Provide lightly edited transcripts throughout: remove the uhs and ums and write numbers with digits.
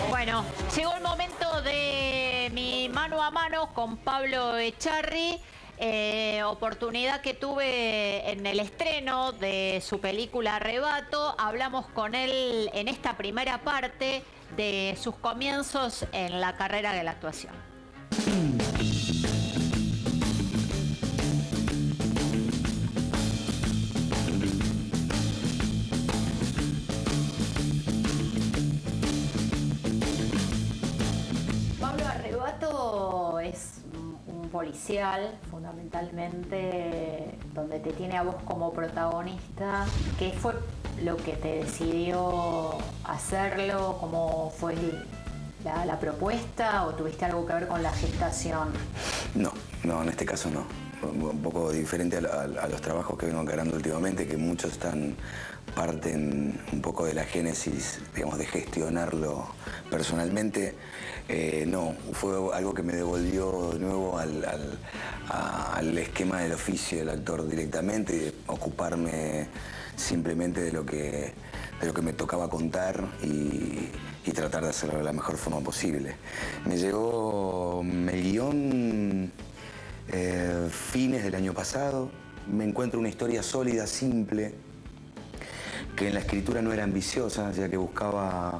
Bueno, llegó el momento de mi mano a mano con Pablo Echarri, oportunidad que tuve en el estreno de su película Arrebato. Hablamos con él en esta primera parte de sus comienzos en la carrera de la actuación. Pablo, Arrebato es un policial, fundamentalmente, donde te tiene a vos como protagonista. ¿Qué fue lo que te decidió hacerlo? ¿Cómo fue la propuesta? ¿O tuviste algo que ver con la gestación? No, en este caso no. Un poco diferente a los trabajos que vengo encarando últimamente, que muchos parten un poco de la génesis, digamos, de gestionarlo personalmente. No, fue algo que me devolvió de nuevo al esquema del oficio del actor directamente, y de ocuparme simplemente de lo que me tocaba contar y tratar de hacerlo de la mejor forma posible. Me llegó el guión fines del año pasado. Me encuentro una historia sólida, simple, que en la escritura no era ambiciosa, ya que buscaba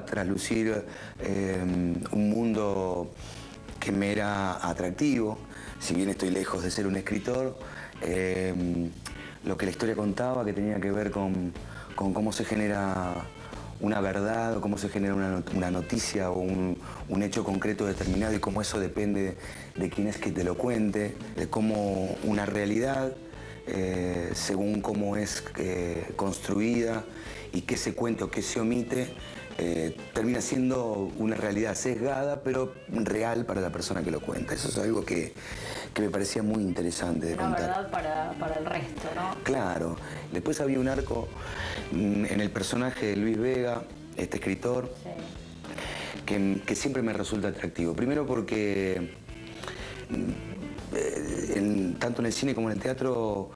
traslucir un mundo que me era atractivo. Si bien estoy lejos de ser un escritor, lo que la historia contaba, que tenía que ver con cómo se genera una verdad, o cómo se genera una noticia o un hecho concreto determinado, y cómo eso depende de quién es que te lo cuente, de cómo una realidad, según cómo es construida y qué se cuenta o qué se omite, termina siendo una realidad sesgada, pero real para la persona que lo cuenta. Eso es algo que me parecía muy interesante de contar. Una verdad para el resto, ¿no? Claro. Después había un arco en el personaje de Luis Vega, este escritor, sí, que siempre me resulta atractivo. Primero porque tanto en el cine como en el teatro,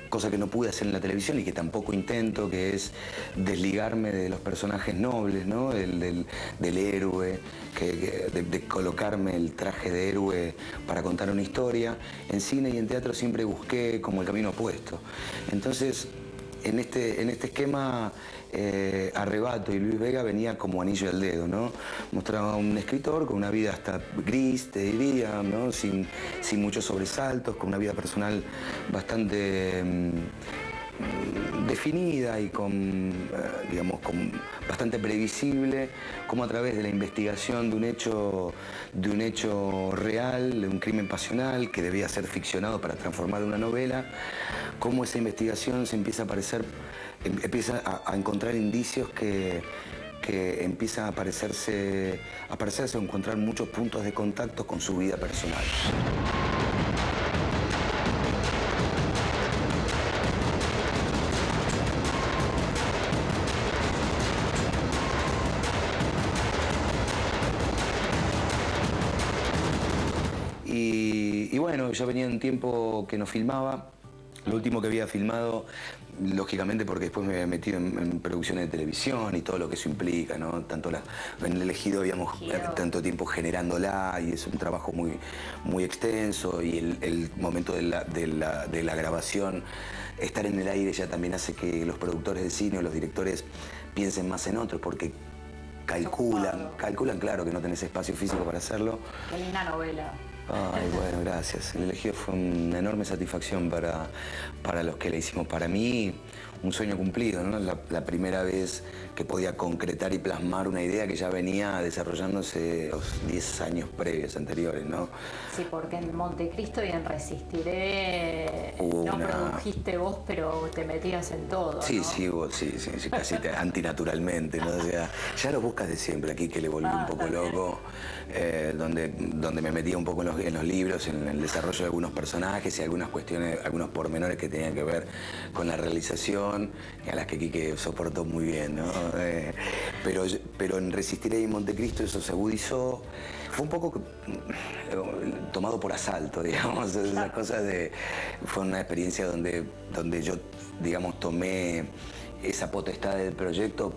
cosa que no pude hacer en la televisión y que tampoco intento, que es desligarme de los personajes nobles, ¿no? del héroe, de colocarme el traje de héroe para contar una historia. En cine y en teatro siempre busqué como el camino opuesto. Entonces, en este esquema, Arrebato y Luis Vega venía como anillo al dedo, ¿no? Mostraba a un escritor con una vida hasta gris, te diría, ¿no? Sin muchos sobresaltos, con una vida personal bastante definida y digamos, bastante previsible, como a través de la investigación de un hecho real, de un crimen pasional que debía ser ficcionado para transformar en una novela, cómo esa investigación se empieza a encontrar indicios que empiezan a parecerse o encontrar muchos puntos de contacto con su vida personal. Y bueno, yo venía un tiempo que no filmaba. Lo último que había filmado, lógicamente porque después me había metido en producciones de televisión y todo lo que eso implica, ¿no? En el Ejido habíamos tanto tiempo generándola, y es un trabajo muy extenso, y el momento de la grabación, estar en el aire ya también hace que los productores de cine o los directores piensen más en otros, porque calculan, claro, que no tenés espacio físico para hacerlo. Qué linda novela. Ay, bueno, gracias. El Elegido fue una enorme satisfacción para los que la hicimos. Para mí, un sueño cumplido, ¿no? La primera vez que podía concretar y plasmar una idea que ya venía desarrollándose los 10 años previos, anteriores, ¿no? Sí, porque en Montecristo y en Resistiré no produjiste vos, pero te metías en todo, Sí, ¿no? sí, vos, sí, casi antinaturalmente, ¿no? O sea, ya lo buscas de siempre, aquí que le volví un poco loco, donde me metía un poco en los libros, en el desarrollo de algunos personajes y algunas cuestiones, algunos pormenores que tenían que ver con la realización, a las que Quique soportó muy bien, ¿no? Pero en Resistiré y Montecristo eso se agudizó. Fue un poco tomado por asalto, digamos, esas cosas fue una experiencia donde yo, digamos, tomé esa potestad del proyecto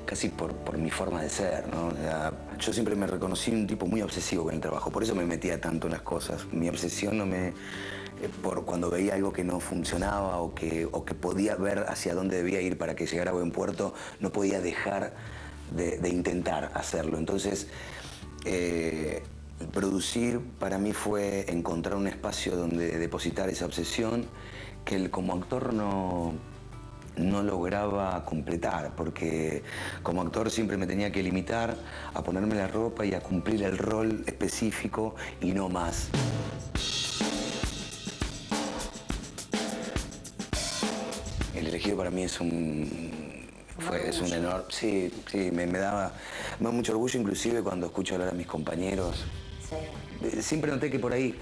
casi por mi forma de ser, ¿no? O sea, yo siempre me reconocí un tipo muy obsesivo con el trabajo, por eso me metía tanto en las cosas. Mi obsesión por cuando veía algo que no funcionaba o que podía ver hacia dónde debía ir para que llegara a buen puerto, no podía dejar de intentar hacerlo. Entonces, producir para mí fue encontrar un espacio donde depositar esa obsesión que él como actor no lograba completar, porque como actor siempre me tenía que limitar a ponerme la ropa y a cumplir el rol específico y no más. El elegido para mí es un enorme... Sí, me da mucho orgullo, inclusive cuando escucho hablar a mis compañeros. Sí. Siempre noté que por ahí,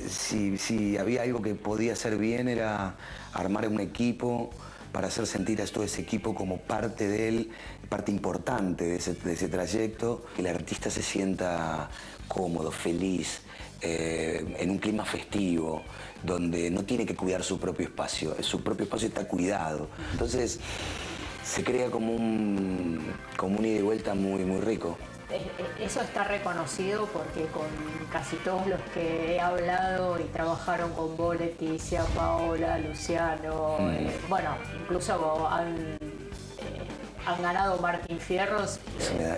si había algo que podía hacer bien, era armar un equipo para hacer sentir a todo ese equipo como parte de él, parte importante de ese trayecto, que el artista se sienta cómodo, feliz, en un clima festivo, donde no tiene que cuidar su propio espacio está cuidado. Entonces se crea como un ida y vuelta muy, muy rico. Eso está reconocido porque con casi todos los que he hablado y trabajaron con vos, Leticia, Paola, Luciano, bueno, incluso han ganado Martín Fierros.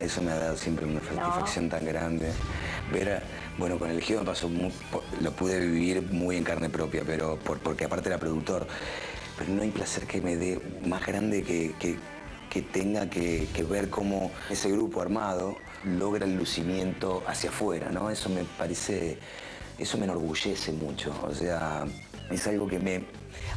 Eso me ha dado siempre una satisfacción tan grande. Bueno, con el Elegido me pasó, lo pude vivir muy en carne propia, pero porque aparte era productor. Pero no hay placer que me dé más grande que tenga que ver cómo ese grupo armado logra el lucimiento hacia afuera, ¿no? Eso me enorgullece mucho, o sea, es algo que me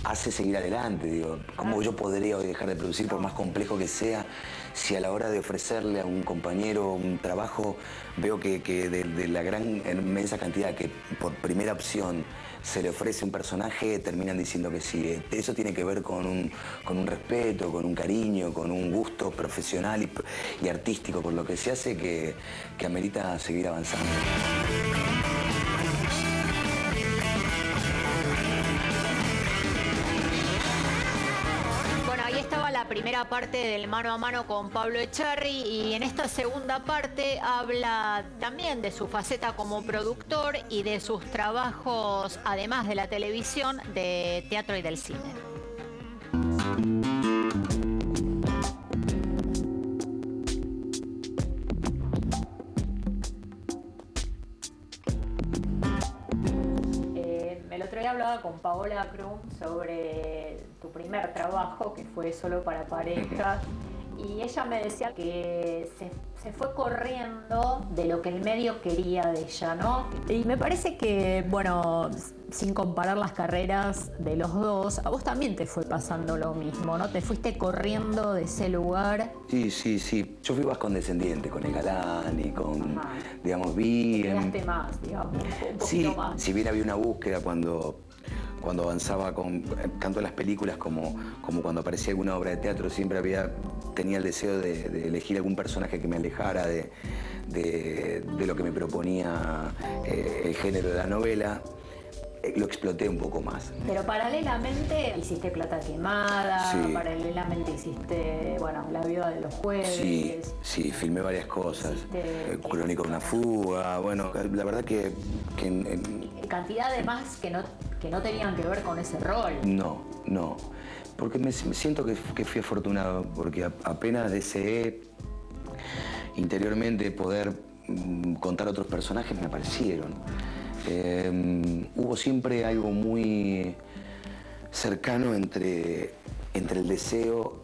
hace seguir adelante, digo, ¿cómo yo podría hoy dejar de producir, por más complejo que sea, si a la hora de ofrecerle a un compañero un trabajo, veo que de la gran, inmensa cantidad que por primera opción se le ofrece un personaje, terminan diciendo que sí. Eso tiene que ver con un respeto, con un cariño, con un gusto profesional y artístico por lo que se hace que amerita seguir avanzando. La primera parte del mano a mano con Pablo Echarri, y en esta segunda parte habla también de su faceta como productor y de sus trabajos, además de la televisión, de teatro y del cine. El otro día hablaba con Paola Krum sobre tu primer trabajo, que fue Solo para parejas, y ella me decía que se fue corriendo de lo que el medio quería de ella, ¿no? Y me parece que, bueno, sin comparar las carreras de los dos, a vos también te fue pasando lo mismo, ¿no? Te fuiste corriendo de ese lugar. Sí. Yo fui más condescendiente con el galán y con, digamos, bien... Quedaste más, digamos, un poquito más. Si bien había una búsqueda cuando avanzaba tanto en las películas como cuando aparecía alguna obra de teatro, siempre tenía el deseo de elegir algún personaje que me alejara de lo que me proponía el género de la novela. Lo exploté un poco más. Pero paralelamente hiciste Plata Quemada, sí. Paralelamente hiciste, bueno, La Viuda de los Jueves. Sí, filmé varias cosas. Crónica de una fuga, bueno, la verdad que cantidad de más que no tenían que ver con ese rol. No, porque me siento que fui afortunado, porque apenas deseé interiormente poder contar otros personajes, me aparecieron. Hubo siempre algo muy cercano entre el deseo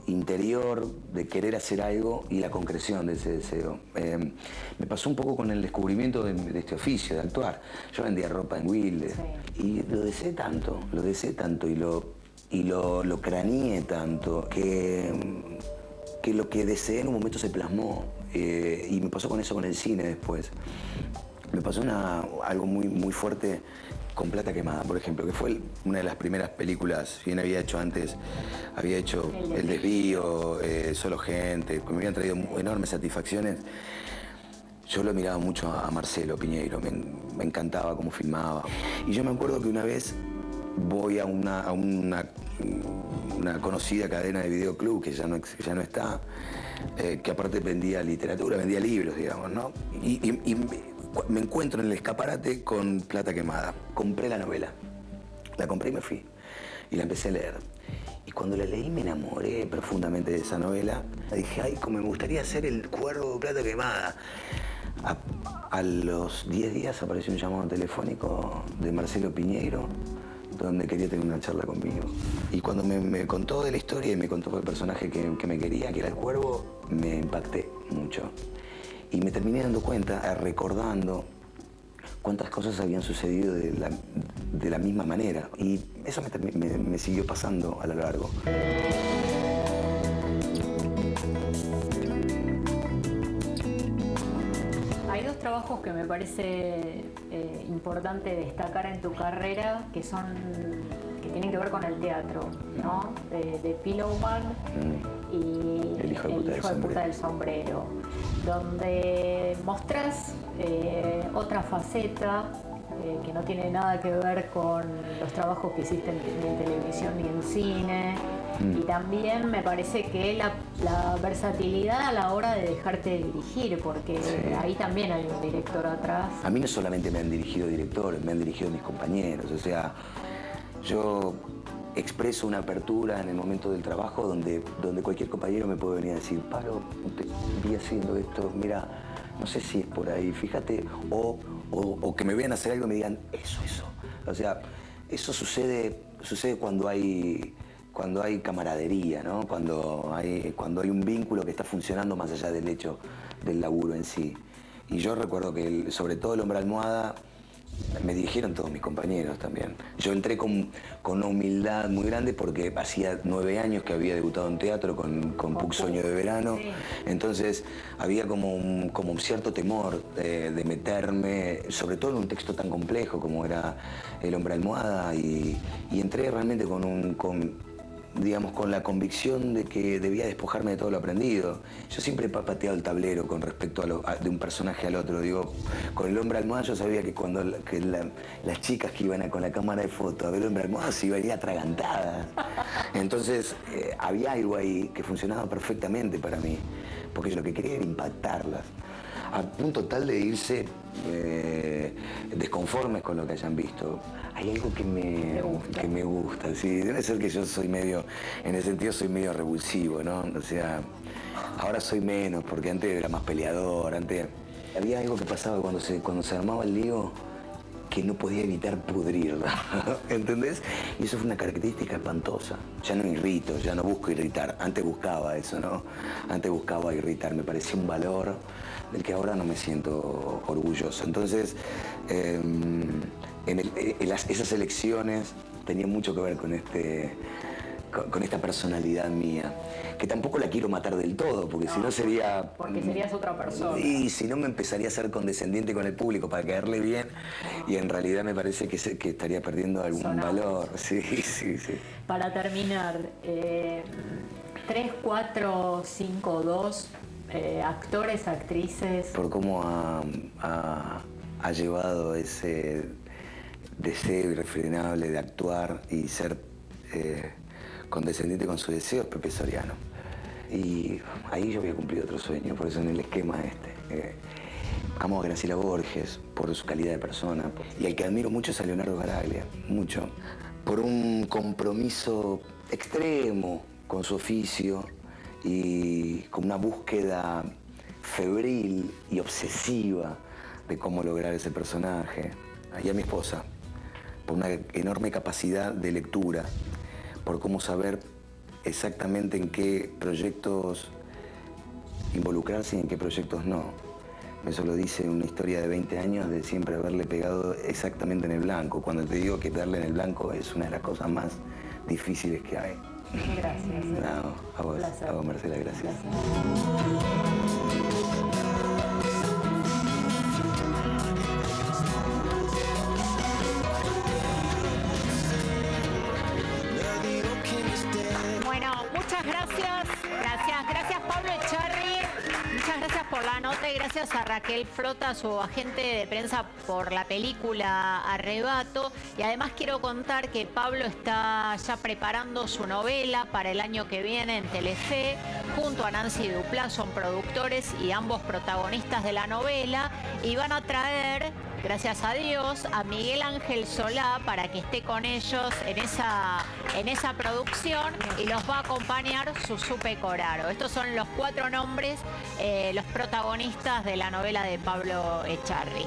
interior de querer hacer algo y la concreción de ese deseo. Me pasó un poco con el descubrimiento de este oficio, de actuar. Yo vendía ropa en Wilde y lo deseé tanto y lo craneé tanto que lo que deseé en un momento se plasmó. Y me pasó con eso con el cine después. Me pasó algo muy, muy fuerte con Plata Quemada, por ejemplo, que fue una de las primeras películas. Bien había hecho antes, había hecho El Desvío, Solo Gente, que me habían traído enormes satisfacciones. Yo lo miraba mucho a Marcelo Piñeiro, me encantaba cómo filmaba. Y yo me acuerdo que una vez voy a una conocida cadena de videoclub que ya no está, que aparte vendía literatura, vendía libros, digamos, ¿no? Y me encuentro en el escaparate con Plata Quemada. Compré la novela, la compré y me fui. Y la empecé a leer. Y cuando la leí me enamoré profundamente de esa novela. Dije, ay, como me gustaría ser el Cuervo de Plata Quemada. A los 10 días apareció un llamado telefónico de Marcelo Piñeiro, donde quería tener una charla conmigo. Y cuando me contó de la historia y me contó el personaje que me quería, que era el Cuervo, me impacté mucho. Y me terminé dando cuenta, recordando cuántas cosas habían sucedido de la misma manera. Y eso me siguió pasando a lo largo. Hay dos trabajos que me parece importante destacar en tu carrera que tienen que ver con el teatro, ¿no? De Pillowman y El hijo de puta del sombrero, donde mostrás otra faceta que no tiene nada que ver con los trabajos que hiciste en televisión ni en cine. Y también me parece que la versatilidad a la hora de dejarte dirigir, porque ahí también hay un director atrás. A mí no solamente me han dirigido directores, me han dirigido mis compañeros. O sea, yo expreso una apertura en el momento del trabajo donde cualquier compañero me puede venir a decir, Pablo, te vi haciendo esto, mira, no sé si es por ahí, fíjate, o que me vean hacer algo y me digan, eso. O sea, eso sucede cuando hay camaradería, ¿no? Cuando hay un vínculo que está funcionando más allá del hecho del laburo en sí. Y yo recuerdo que sobre todo El Hombre Almohada me dirigieron todos mis compañeros también. Yo entré con una humildad muy grande porque hacía 9 años que había debutado en teatro con Puc Sueño de Verano. Sí. Entonces había como un cierto temor de meterme, sobre todo en un texto tan complejo como era El Hombre Almohada, y entré realmente con la convicción de que debía despojarme de todo lo aprendido. Yo siempre he pateado el tablero con respecto de un personaje al otro. Digo, con El Hombre Almohada yo sabía que cuando las chicas que iban con la cámara de foto a ver El Hombre Almohada se iban a ir atragantadas. Entonces había algo ahí que funcionaba perfectamente para mí, porque yo lo que quería era impactarlas, a punto tal de irse desconformes con lo que hayan visto. Hay algo que me gusta, sí. Debe ser que yo soy medio, en ese sentido soy medio revulsivo, ¿no? O sea, ahora soy menos, porque antes era más peleador, antes había algo que pasaba cuando se armaba el lío, que no podía evitar pudrirlo, ¿entendés? Y eso fue una característica espantosa. Ya no irrito, ya no busco irritar. Antes buscaba eso, ¿no? Antes buscaba irritar, me parecía un valor del que ahora no me siento orgulloso. Entonces, esas elecciones tenían mucho que ver con esta personalidad mía, que tampoco la quiero matar del todo, porque si no sería... Porque serías otra persona. Y si no me empezaría a ser condescendiente con el público para caerle bien, y en realidad me parece que estaría perdiendo algún valor. Sí. Para terminar, 3, 4, 5, 2, actores, actrices... Por cómo ha llevado ese deseo irrefrenable de actuar y ser... condescendiente con su deseo, es Pepe Soriano. Y ahí yo había cumplido otro sueño, por eso en el esquema amo a Graciela Borges por su calidad de persona, y el que admiro mucho es a Leonardo Garaglia, mucho, por un compromiso extremo con su oficio y con una búsqueda febril y obsesiva de cómo lograr ese personaje. Y a mi esposa, por una enorme capacidad de lectura, por cómo saber exactamente en qué proyectos involucrarse y en qué proyectos no. Eso lo dice una historia de 20 años de siempre haberle pegado exactamente en el blanco. Cuando te digo que darle en el blanco es una de las cosas más difíciles que hay. Gracias. No, a vos Marcela, gracias. Bueno, muchas gracias. Gracias Pablo Echarri. Muchas gracias por la nota y gracias a Raquel Frota, su agente de prensa, por la película Arrebato. Y además quiero contar que Pablo está ya preparando su novela para el año que viene en Telefe, junto a Nancy Duplá, son productores y ambos protagonistas de la novela, y van a traer, gracias a Dios, a Miguel Ángel Solá para que esté con ellos en esa producción, y los va a acompañar Susupe Coraro. Estos son los 4 nombres, los protagonistas de la novela de Pablo Echarri.